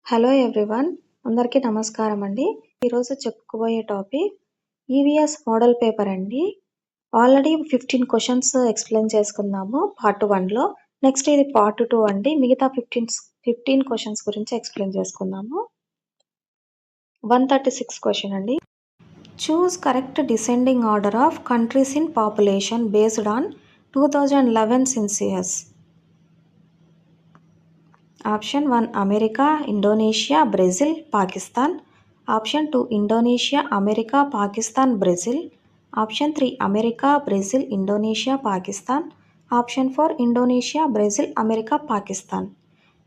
Hello everyone, అందరికీ నమస్కారం అండి. ఈరోజు చెప్పుకోబోయే టాపిక్ ఈవీఎస్ మోడల్ పేపర్ అండి. ఆల్రెడీ 15 క్వశ్చన్స్ ఎక్స్ప్లెయిన్ చేసుకున్నాము పార్ట్ 1లో. నెక్స్ట్ ఇది పార్ట్ 2 అండి. మిగతా 15 క్వశ్చన్స్ గురించి ఎక్స్ప్లెయిన్ చేసుకున్నాము. 136 క్వశ్చన్ అండి. Choose correct descending order of countries in population based on 2011 census. Option 1 America, Indonesia, Brazil, Pakistan. Option 2 Indonesia, America, Pakistan, Brazil. Option 3 America, Brazil, Indonesia, Pakistan. Option 4 Indonesia, Brazil, America, Pakistan.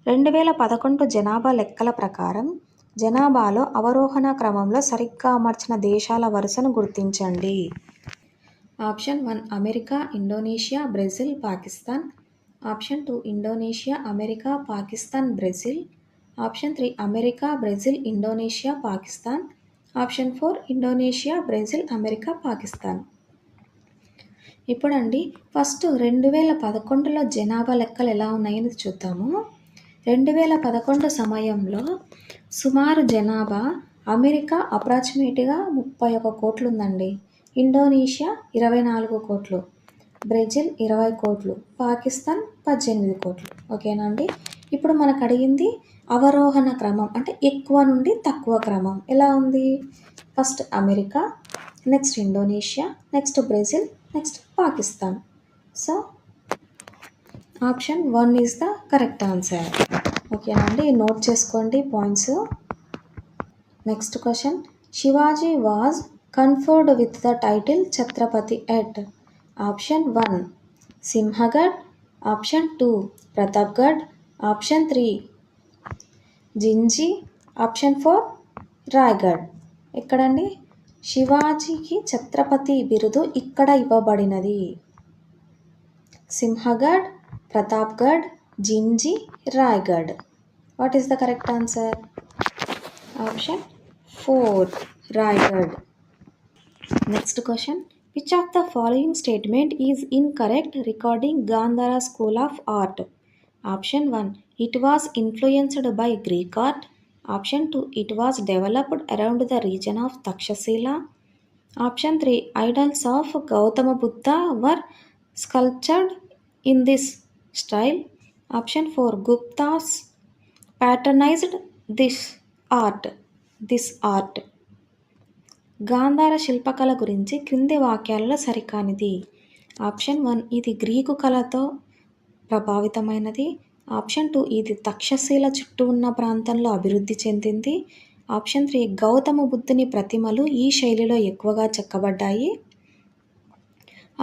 2011 జనాభా లెక్కల ప్రకారం జనాభాలో అవరోహణ క్రమంలో సరిగ్గా అమర్చిన దేశాల వరుసను గుర్తించండి. Option 1 America, Indonesia, Brazil, Pakistan. Option 2 Indonesia, America, Pakistan, Brazil. Option 3 America, Brazil, Indonesia, Pakistan. Option 4 Indonesia, Brazil, America, Pakistan. ఇప్పుడండి ఫస్ట్ 2011లో జనాభా లెక్కలు ఎలా ఉన్నాయని చూద్దాము. 2011 సమయంలో సుమారు జనాభా అమెరికా అప్రాక్సిమేట్గా 31 కోట్లు ఉందండి. ఇండోనేషియా 24 కోట్లు, బ్రెజిల్ 20 కోట్లు, పాకిస్తాన్ 18 కోట్లు. ఓకేనా అండి. ఇప్పుడు మనకు అడిగింది అవరోహణ క్రమం, అంటే ఎక్కువ నుండి తక్కువ క్రమం ఎలా ఉంది. First America, next Indonesia, next Brazil, next Pakistan. So option 1 is the correct answer. ఓకేనా అండి, నోట్ చేసుకోండి points. Next question. Shivaji was conferred with the title Chhatrapati at. Option 1 Sinhagad, option 2 Pratapgad, option 3 Jinji, option 4 Raigad. ఎక్కడండి శివాజీకి ఛత్రపతి బిరుదు ఇక్కడ ఇవ్వబడినది? Sinhagad, Pratapgad, Jinji, Raigad. What is the correct answer? Option 4 Raigad. Next question. Which of the following statement is incorrect regarding Gandhara School of Art? Option 1 it was influenced by Greek art. Option 2 it was developed around the region of Takshashila. Option 3 idols of Gautama Buddha were sculptured in this style. Option 4 Guptas patronized this art. Gandhara శిల్పకళ గురించి క్రింది వాక్యాలలో సరికానిది. Option 1 ఇది Greek కళతో ప్రభావితమైనది. Option 2 ఇది తక్షశిల చుట్టూ ఉన్న ప్రాంతంలో అభివృద్ధి చెందింది. ఆప్షన్ 3 గౌతమ బుద్ధుని ప్రతిమలు ఈ శైలిలో ఎక్కువగా చెక్కబడ్డాయి.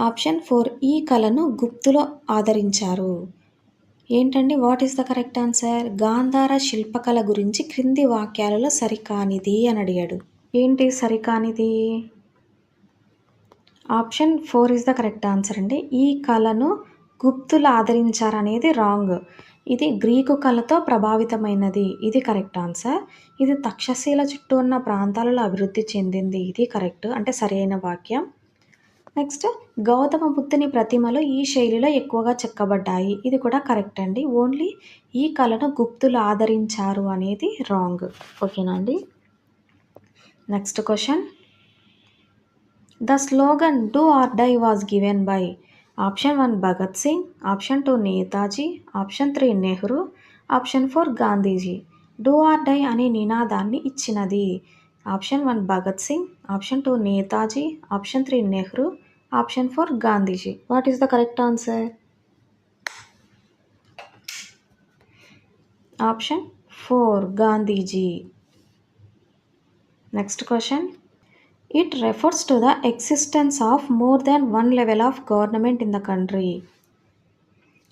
ఆప్షన్ 4 ఈ కళను గుప్తులు ఆదరించారు. ఏంటండి what is the correct answer? Gandhara శిల్పకళ గురించి క్రింది వాక్యాలలో సరికానిది అని అడిగాడు. ఏంటి సరికానిది? Option 4 is the correct answer అండి. ఈ కళను గుప్తులు ఆదరించారనేది రాంగ్. ఇది గ్రీకు కళతో ప్రభావితమైనది, ఇది కరెక్ట్ ఆన్సర్. ఇది తక్షశిల చుట్టూ ఉన్న ప్రాంతాలలో అభివృద్ధి చెందింది, ఇది కరెక్ట్, అంటే సరైన వాక్యం. నెక్స్ట్ గౌతమ బుద్ధుని ప్రతిమలు ఈ శైలిలో ఎక్కువగా చెక్కబడ్డాయి, ఇది కూడా కరెక్ట్ అండి. ఓన్లీ ఈ కళను గుప్తులు ఆదరించారు అనేది రాంగ్. ఓకేనా అండి. Next question. The slogan do or die was given by. Option 1 Bhagat Singh, option 2 Netaji, option 3 Nehru, option 4 Gandhiji. Do or die అనే నినాదాన్ని ఇచ్చినది option 1 Bhagat Singh, option 2 Netaji, option 3 Nehru, option 4 Gandhiji. What is the correct answer? Option 4 Gandhiji. Next question. It refers to the existence of more than one level of government in the country.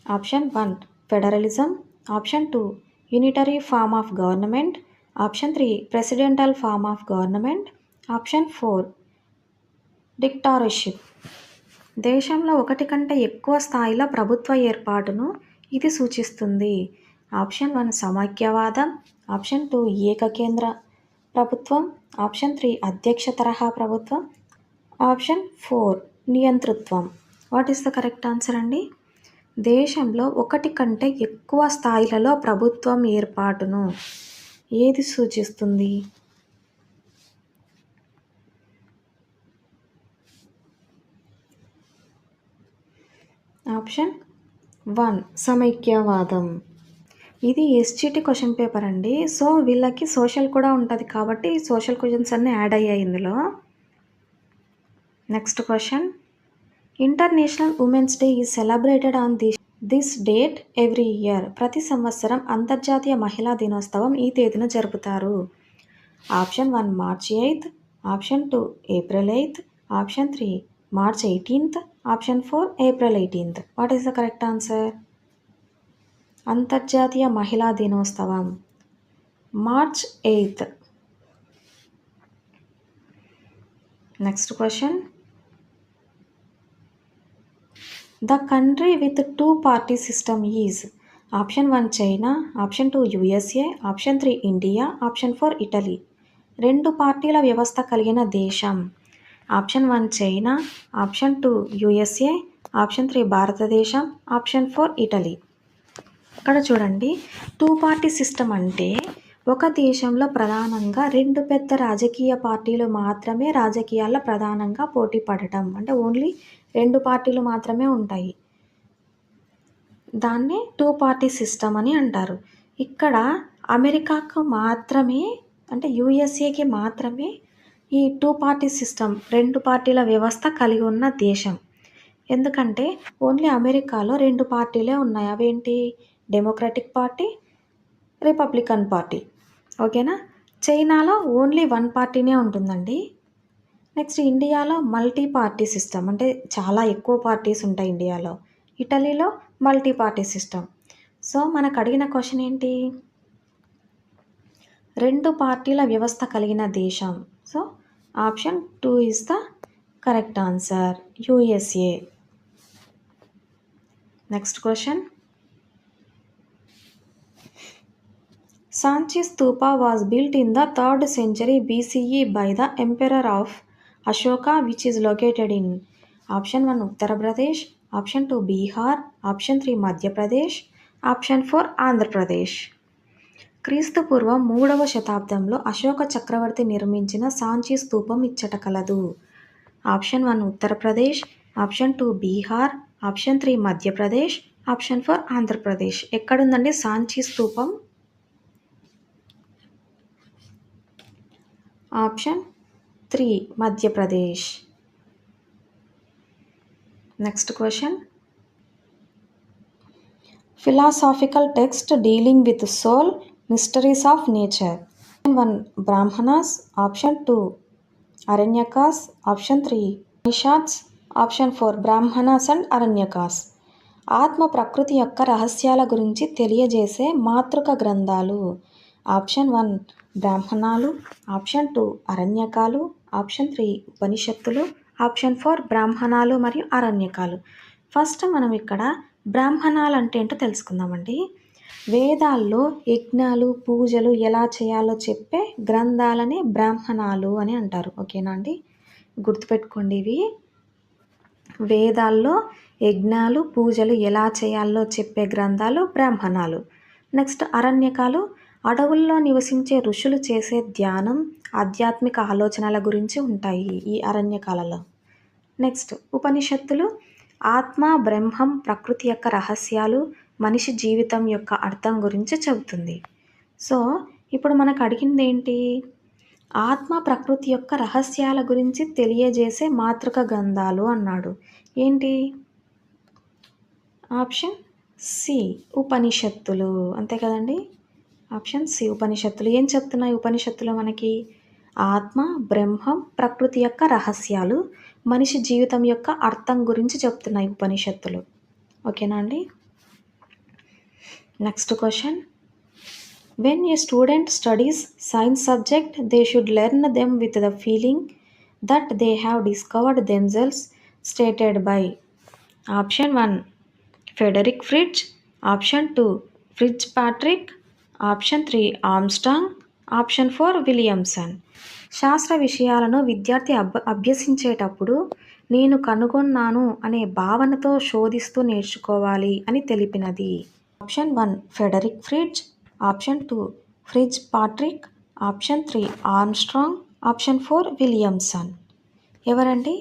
Option 1 federalism, option 2 unitary form of government, option 3 presidential form of government, option 4 dictatorship. దేశంలో ఒకటి కంటే ఎక్కువ స్థాయిలో ప్రభుత్వ ఏర్పాటును ఇది సూచిస్తుంది. Option 1 సమైక్యవాదం, option 2 ఏకకేంద్ర ప్రభుత్వం, ఆప్షన్ 3 అధ్యక్ష తరహా ప్రభుత్వం, ఆప్షన్ 4 నియంతృత్వం. What is the correct answer అండి? దేశంలో ఒకటి కంటే ఎక్కువ స్థాయిలలో ప్రభుత్వం ఏర్పాటును ఏది సూచిస్తుంది? ఆప్షన్ 1 సమైక్యవాదం. ఇది ఎస్‌జిటి క్వెషన్ పేపర్ అండి. సో, వీళ్ళకి సోషల్ కూడా ఉంటది కాబట్టి సోషల్ క్వెషన్స్ అన్నీ యాడ్ అయ్యాయి ఇందులో. Next question. International women's day is celebrated on this date every year. ప్రతి సంవత్సరం అంతర్జాతీయ మహిళా దినోత్సవం ఈ తేదీన జరుపుతారు. Option 1 March 8, option 2 April 8, option 3 March 18th, option 4 April 18th. What is the correct answer? అంతర్జాతీయ మహిళా దినోత్సవం March 8th. Next question. The country with two-party system is option 1 China, option 2 USA, option 3 India, option 4 Italy. 2 పార్టీల వ్యవస్థ కలిగిన దేశం. Option 1 China, option 2 USA, option 3 భారతదేశం, option 4 Italy. ఇక్కడ చూడండి, 2 పార్టీ సిస్టమ్ అంటే ఒక దేశంలో ప్రధానంగా 2 పెద్ద రాజకీయ పార్టీలు మాత్రమే రాజకీయాల్లో ప్రధానంగా పోటీ పడటం. అంటే ఓన్లీ 2 పార్టీలు మాత్రమే ఉంటాయి. దాన్నే 2 పార్టీ సిస్టమ్ అని అంటారు. ఇక్కడ అమెరికాకు మాత్రమే, అంటే యూఎస్ఏకి మాత్రమే ఈ 2 పార్టీ సిస్టమ్, 2 పార్టీల వ్యవస్థ కలిగి ఉన్న దేశం. ఎందుకంటే ఓన్లీ అమెరికాలో 2 పార్టీలే ఉన్నాయి. అవేంటి? Democratic party, Republican party. ఓకేనా? చైనాలో ఓన్లీ 1 పార్టీనే ఉంటుందండి. నెక్స్ట్ ఇండియాలో మల్టీ పార్టీ సిస్టమ్, అంటే చాలా ఎక్కువ పార్టీస్ ఉంటాయి ఇండియాలో. ఇటలీలో మల్టీ పార్టీ సిస్టమ్. సో, మనకు అడిగిన క్వశ్చన్ ఏంటి? 2 పార్టీల వ్యవస్థ కలిగిన దేశం. So, option 2 is the correct answer, USA. Next question. Sanchi Stupa was built in the 3rd century BCE by the Emperor of Ashoka, which is located in option 1 Uttar Pradesh, option 2 Bihar, option 3 Madhya Pradesh, option 4 Andhra Pradesh. క్రీస్తు పూర్వం 3వ శతాబ్దంలో అశోక చక్రవర్తి నిర్మించిన సాంచి స్తూపం ఇచ్చట కలదు. Option 1 Uttar Pradesh, option 2 Bihar, option 3 Madhya Pradesh, option 4 Andhra Pradesh. ఎక్కడుందండి సాంచి స్తూపం? Option 3 Madhya Pradesh. Next question. Philosophical text dealing with soul, mysteries of nature. Option 1 Brahmanas, option 2 Aranyakas, option 3 Upanishads, option 4 Brahmanas and Aranyakas. ఆత్మ ప్రకృతి యొక్క రహస్యాల గురించి తెలియజేసే మాతృక గ్రంథాలు. ఆప్షన్ 1 బ్రాహ్మణాలు, ఆప్షన్ 2 అరణ్యకాలు, ఆప్షన్ 3 ఉపనిషత్తులు, ఆప్షన్ 4 బ్రాహ్మణాలు మరియు అరణ్యకాలు. ఫస్ట్ మనం ఇక్కడ బ్రాహ్మణాలు అంటే ఏంటో తెలుసుకుందామండి. వేదాల్లో యజ్ఞాలు, పూజలు ఎలా చేయాలో చెప్పే గ్రంథాలని బ్రాహ్మణాలు అని అంటారు. ఓకేనా అండి? గుర్తుపెట్టుకోండి ఇవి. వేదాల్లో యజ్ఞాలు, పూజలు ఎలా చేయాలో చెప్పే గ్రంథాలు బ్రాహ్మణాలు. నెక్స్ట్ అరణ్యకాలు, అడవుల్లో నివసించే ఋషులు చేసే ధ్యానం, ఆధ్యాత్మిక ఆలోచనల గురించి ఉంటాయి ఈ అరణ్యకాలలో. నెక్స్ట్ ఉపనిషత్తులు, ఆత్మ, బ్రహ్మం, ప్రకృతి యొక్క రహస్యాలు, మనిషి జీవితం యొక్క అర్థం గురించి చెబుతుంది. సో, ఇప్పుడు మనకు అడిగింది ఏంటి? ఆత్మ, ప్రకృతి యొక్క రహస్యాల గురించి తెలియజేసే మాతృక గ్రంథాలు అన్నాడు. ఏంటి? ఆప్షన్ సి ఉపనిషత్తులు. అంతే కదండి? ఆప్షన్ సి ఉపనిషత్తులు. ఏం చెప్తున్నాయి ఉపనిషత్తులు మనకి? ఆత్మ, బ్రహ్మం, ప్రకృతి యొక్క రహస్యాలు, మనిషి జీవితం యొక్క అర్థం గురించి చెప్తున్నాయి ఉపనిషత్తులు. ఓకేనా అండి? Next question. When a student studies science subject, they should learn them with the feeling that they have discovered themselves, stated by. Option 1 Frederick Fridge, option 2 fridge Patrick, option 3 Armstrong, option 4 Williamson. శాస్త్ర విషయాలను విద్యార్థి అభ్యసించేటప్పుడు నేను కనుగొన్నాను అనే భావనతో శోధిస్తూ నేర్చుకోవాలి అని తెలిపినది. Option 1 Frederick Fridge, option 2 Fritz Patrick, option 3 Armstrong, option 4 Williamson. ఎవరండి?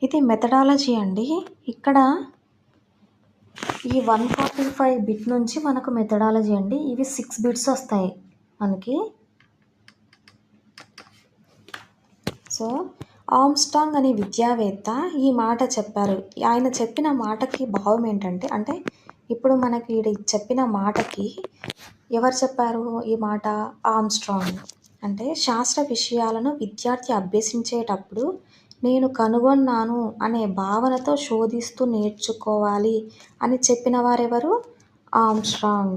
ఇది మెథడాలజీ అండి. ఇక్కడ ఈ 145 బిట్ నుంచి మనకు మెథడాలజీ అండి. ఇవి 6 బిట్స్ వస్తాయి మనకి. సో ఆర్మ్స్ట్రాంగ్ అనే విద్యావేత్త ఈ మాట చెప్పారు. ఆయన చెప్పిన మాటకి భావం ఏంటంటే, అంటే ఇప్పుడు మనకి చెప్పిన మాటకి ఎవరు చెప్పారు ఈ మాట? ఆర్మ్స్ట్రాంగ్. అంటే శాస్త్ర విషయాలను విద్యార్థి అభ్యసించేటప్పుడు నేను కనుగొన్నాను అనే భావనతో శోధిస్తూ నేర్చుకోవాలి అని చెప్పిన వారెవరు? ఆర్మ్స్ట్రాంగ్.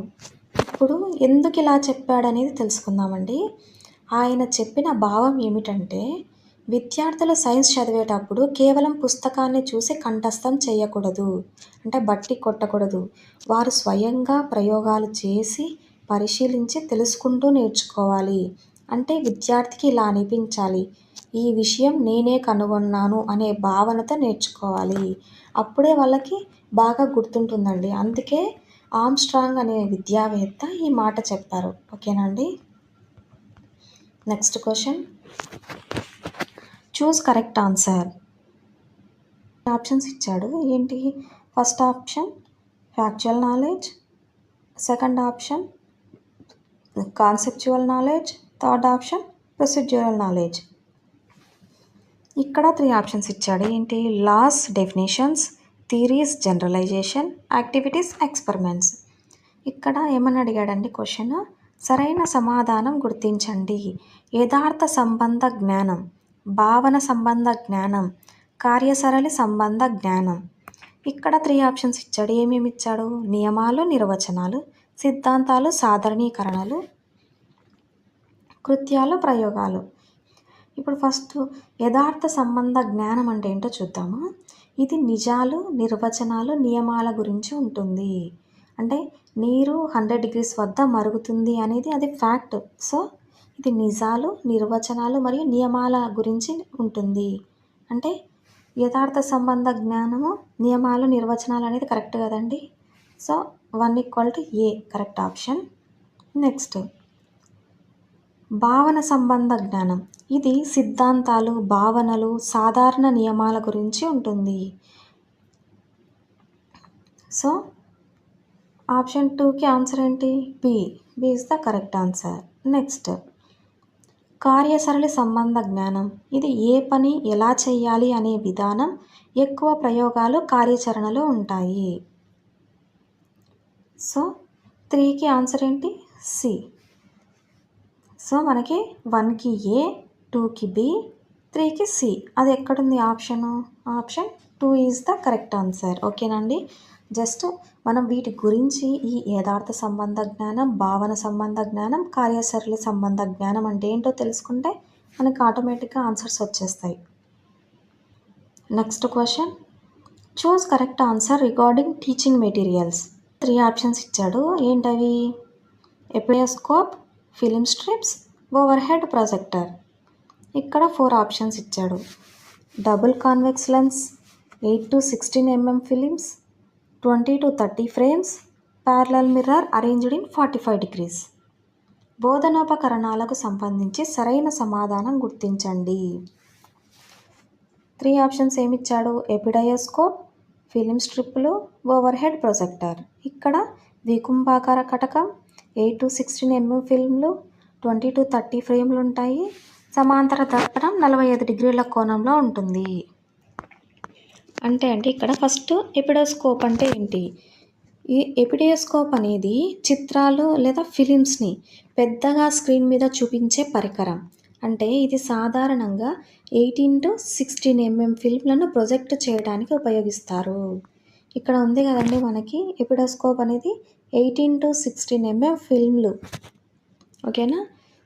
ఇప్పుడు ఎందుకు ఇలా చెప్పాడనేది తెలుసుకుందామండి. ఆయన చెప్పిన భావం ఏమిటంటే, విద్యార్థులు సైన్స్ చదివేటప్పుడు కేవలం పుస్తకాన్ని చూసి కంఠస్థం చేయకూడదు, అంటే బట్టి కొట్టకూడదు. వారు స్వయంగా ప్రయోగాలు చేసి పరిశీలించి తెలుసుకుంటూ నేర్చుకోవాలి. అంటే విద్యార్థికి ఇలా అనిపించాలి, ఈ విషయం నేనే కనుగొన్నాను అనే భావనతో నేర్చుకోవాలి. అప్పుడే వాళ్ళకి బాగా గుర్తుంటుందండి. అందుకే ఆర్మ్స్ట్రాంగ్ అనే విద్యావేత్త ఈ మాట చెప్పారు. ఓకేనా అండి? Next question, choose correct answer. Options ఇచ్చాడు. ఏంటి? First option factual knowledge, second option conceptual knowledge, third option procedural knowledge. ఇక్కడ 3 ఆప్షన్స్ ఇచ్చాడు. ఏంటి? Laws, definitions, theories, generalisation, activities, experiments. ఇక్కడ ఏమని అడిగాడండి క్వశ్చన్? సరైన సమాధానం గుర్తించండి. యథార్థ సంబంధ జ్ఞానం, భావన సంబంధ జ్ఞానం, కార్యసరళి సంబంధ జ్ఞానం. ఇక్కడ 3 ఆప్షన్స్ ఇచ్చాడు. ఏమేమి ఇచ్చాడు? నియమాలు, నిర్వచనాలు, సిద్ధాంతాలు, సాధారణీకరణలు, కృత్యాలు, ప్రయోగాలు. ఇప్పుడు ఫస్ట్ యథార్థ సంబంధ జ్ఞానం అంటే ఏంటో చూద్దాము. ఇది నిజాలు, నిర్వచనాలు, నియమాల గురించి ఉంటుంది. అంటే నీరు 100 degrees వద్ద మరుగుతుంది అనేది అది ఫ్యాక్ట్. సో ఇది నిజాలు, నిర్వచనాలు మరియు నియమాల గురించి ఉంటుంది. అంటే యథార్థ సంబంధ జ్ఞానము, నియమాలు, నిర్వచనాలు అనేది కరెక్ట్ కదండి. So 1 = A correct option. Next భావన సంబంధ జ్ఞానం. ఇది సిద్ధాంతాలు, భావనలు, సాధారణ నియమాల గురించి ఉంటుంది. సో ఆప్షన్ 2కి ఆన్సర్ ఏంటి? B is the correct answer. Next కార్యసరళి సంబంధ జ్ఞానం. ఇది ఏ పని ఎలా చేయాలి అనే విధానం, ఎక్కువ ప్రయోగాలు, కార్యాచరణలు ఉంటాయి. సో 3కి ఆన్సర్ ఏంటి? సి. సో మనకి 1కి A, 2కి B, 3కి C. అది ఎక్కడుంది option? Option 2 is the correct answer. ఓకేనండి? జస్ట్ మనం వీటి గురించి ఈ యథార్థ సంబంధ జ్ఞానం, భావన సంబంధ జ్ఞానం, కార్యసరళి సంబంధ జ్ఞానం అంటే ఏంటో తెలుసుకుంటే మనకి ఆటోమేటిక్గా ఆన్సర్స్ వచ్చేస్తాయి. Next question, choose correct answer regarding teaching materials. 3 options ఇచ్చాడు. ఏంటవి? Epidiascope, film strips, overhead projector. ఇక్కడ 4 ఆప్షన్స్ ఇచ్చాడు. Double convex lens, 8 to 16 mm films, 20 to 30 frames, parallel mirror arranged in 45 degrees. బోధనోపకరణాలకు సంబంధించి సరైన సమాధానం గుర్తించండి. 3 ఆప్షన్స్ ఏమిచ్చాడు? ఎపిడయోస్కోప్, ఫిలిం స్ట్రిప్లు, ఓవర్ హెడ్ ప్రొజెక్టర్. ఇక్కడ ద్వికుంభాకార కటకం, 8 to 16 mm ఫిల్మ్లు, 20 to 30 ఫ్రేమ్లు ఉంటాయి. సమాంతర దర్పణం 45 degrees కోణంలో ఉంటుంది. అంటే ఇక్కడ ఫస్ట్ ఎపిడోస్కోప్ అంటే ఏంటి? ఈ ఎపిడోస్కోప్ అనేది చిత్రాలు లేదా ఫిలిమ్స్ని పెద్దగా స్క్రీన్ మీద చూపించే పరికరం. అంటే ఇది సాధారణంగా 18 to 16 mm ఫిల్మ్లను ప్రొజెక్ట్ చేయడానికి ఉపయోగిస్తారు. ఇక్కడ ఉంది కదండి మనకి ఎపిడోస్కోప్ అనేది 18 to 16 mm ఫిల్మ్లు. ఓకేనా?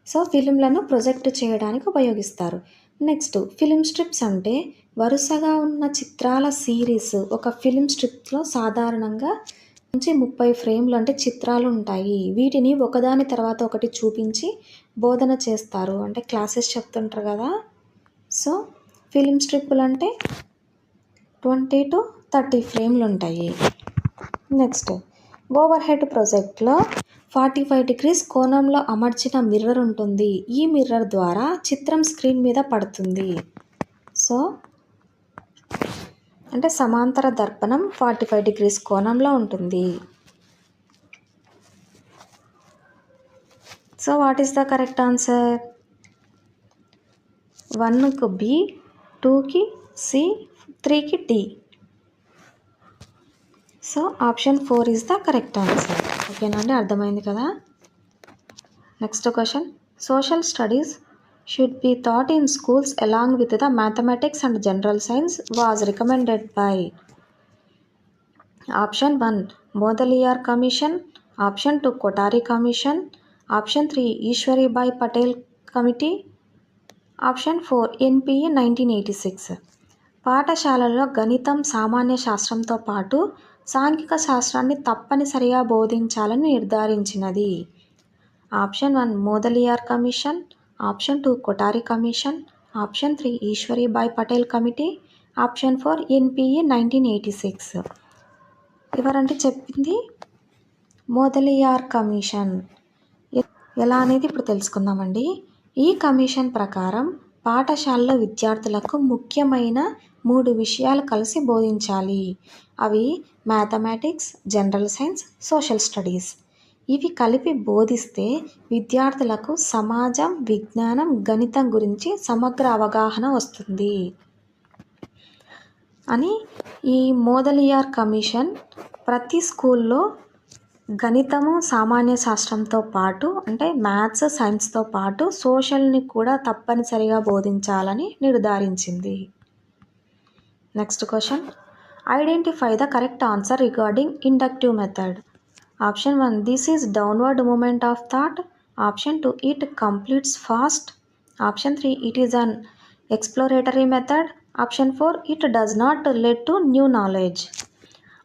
సో ఫిలింలను ప్రొజెక్ట్ చేయడానికి ఉపయోగిస్తారు. నెక్స్ట్ ఫిలిం స్ట్రిప్స్ అంటే వరుసగా ఉన్న చిత్రాల సిరీస్. ఒక ఫిలిం స్ట్రిప్లో సాధారణంగా నుంచి 30 ఫ్రేమ్లు అంటే చిత్రాలు ఉంటాయి. వీటిని ఒకదాని తర్వాత ఒకటి చూపించి బోధన చేస్తారు. అంటే క్లాసెస్ చెప్తుంటారు కదా. సో ఫిలిం స్ట్రిప్పులు అంటే 20 to 30 ఫ్రేమ్లు ఉంటాయి. నెక్స్ట్ ఓవర్ హెడ్ ప్రొజెక్ట్లో 45 డిగ్రీస్ కోణంలో అమర్చిన మిర్రర్ ఉంటుంది. ఈ మిర్రర్ ద్వారా చిత్రం స్క్రీన్ మీద పడుతుంది. సో అంటే సమాంతర దర్పణం 45 డిగ్రీస్ కోణంలో ఉంటుంది. So what is the correct answer? 1కు బి, 2కి సి, 3కి D. So option 4 is the correct answer. ఓకేనా అండి, అర్థమైంది కదా. Next question, social studies should be taught in schools along with the mathematics and general science was recommended by option 1 Mudaliar commission, option 2 Kothari commission, option 3 Ishwaribai Patel committee, option 4 NPE 1986. పాఠశాలలో గణితం, సామాన్య శాస్త్రంతో పాటు సాంఘిక శాస్త్రాన్ని తప్పనిసరిగా బోధించాలని నిర్ధారించినది. Option 1 Mudaliar commission, option 2 Kothari commission, option 3 Ishwaribai Patel committee, option 4 NPE 1986. ఎవరంటే చెప్పింది? మోదలియార్ కమిషన్. ఎలా అనేది ఇప్పుడు తెలుసుకుందామండి. ఈ కమిషన్ ప్రకారం పాఠశాలలో విద్యార్థులకు ముఖ్యమైన 3 విషయాలు కలిసి బోధించాలి. అవి mathematics, general science, social studies. ఇవి కలిపి బోధిస్తే విద్యార్థులకు సమాజం, విజ్ఞానం, గణితం గురించి సమగ్ర అవగాహన వస్తుంది అని ఈ మోదలియార్ కమిషన్ ప్రతి స్కూల్లో గణితము, సామాన్య శాస్త్రంతో పాటు అంటే మ్యాథ్స్, సైన్స్తో పాటు సోషల్ని కూడా తప్పనిసరిగా బోధించాలని నిర్ధారించింది. Next question, identify the correct answer regarding inductive method. Option 1 this is downward movement of thought, option 2 it completes fast, option 3 it is an exploratory method, option 4 it does not led to new knowledge.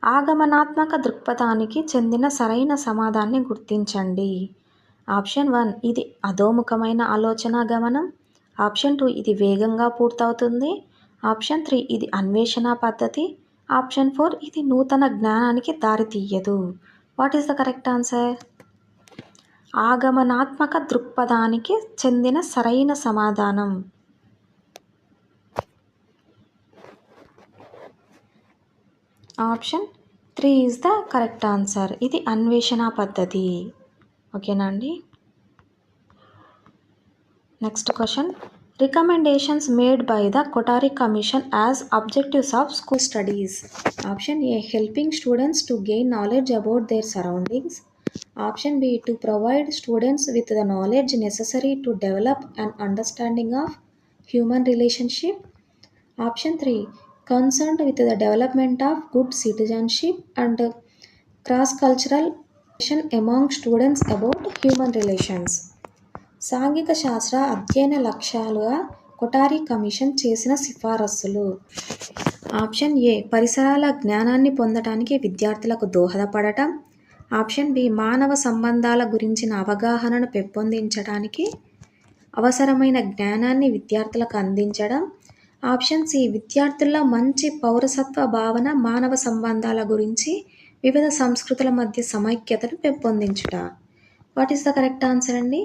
ఆగమనాత్మక దృక్పథానికి చెందిన సరైన సమాధానాన్ని గుర్తించండి. Option 1 ఇది అధోముఖమైన ఆలోచన గమనం, option 2 ఇది వేగంగా పూర్తవుతుంది, ఆప్షన్ 3 ఇది అన్వేషణ పద్ధతి, ఆప్షన్ 4 ఇది నూతన జ్ఞానానికి దారితీయదు. What is the correct answer? ఆగమనాత్మక దృక్పథానికి చెందిన సరైన సమాధానం option 3 is the correct answer. ఇది అన్వేషణ పద్ధతి. ఓకేనా అండి. Next question, recommendations made by the Kothari commission as objectives of school studies. Option A helping students to gain knowledge about their surroundings, option B to provide students with the knowledge necessary to develop an understanding of human relationship, option 3 concerned with the development of good citizenship and cross-cultural relation among students about human relations. సాంఘిక శాస్త్ర అధ్యయన లక్ష్యాలుగా Kothari commission చేసిన సిఫారసులు. Option A పరిసరాల జ్ఞానాన్ని పొందటానికి విద్యార్థులకు దోహదపడటం, option B మానవ సంబంధాల గురించిన అవగాహనను పెంపొందించడానికి అవసరమైన జ్ఞానాన్ని విద్యార్థులకు అందించడం, ఆప్షన్ సి విద్యార్థుల్లో మంచి పౌరసత్వ భావన, మానవ సంబంధాల గురించి వివిధ సంస్కృతుల మధ్య సమైక్యతను పెంపొందించుట. What is the correct answer అండి?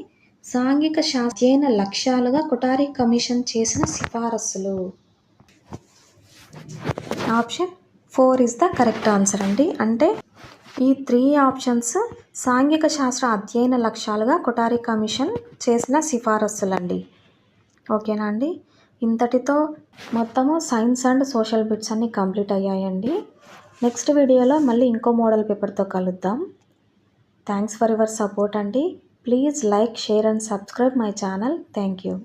సాంఘిక శాస్త్రీయ లక్ష్యాలుగా కొఠారి కమిషన్ చేసిన సిఫారసులు. Option 4 is the correct answer అండి. అంటే ఈ 3 ఆప్షన్స్ సాంఘిక శాస్త్ర అధ్యయన లక్ష్యాలుగా కొఠారి కమిషన్ చేసిన సిఫారసులండి. ఓకేనా అండి. ఇంతటితో మొత్తము సైన్స్ అండ్ సోషల్ బిట్స్ అన్నీ కంప్లీట్ అయ్యాయండి. నెక్స్ట్ వీడియోలో మళ్ళీ ఇంకో మోడల్ పేపర్తో కలుద్దాం. థ్యాంక్స్ ఫర్ యువర్ సపోర్ట్ అండి. Please like, share and subscribe my channel. Thank you.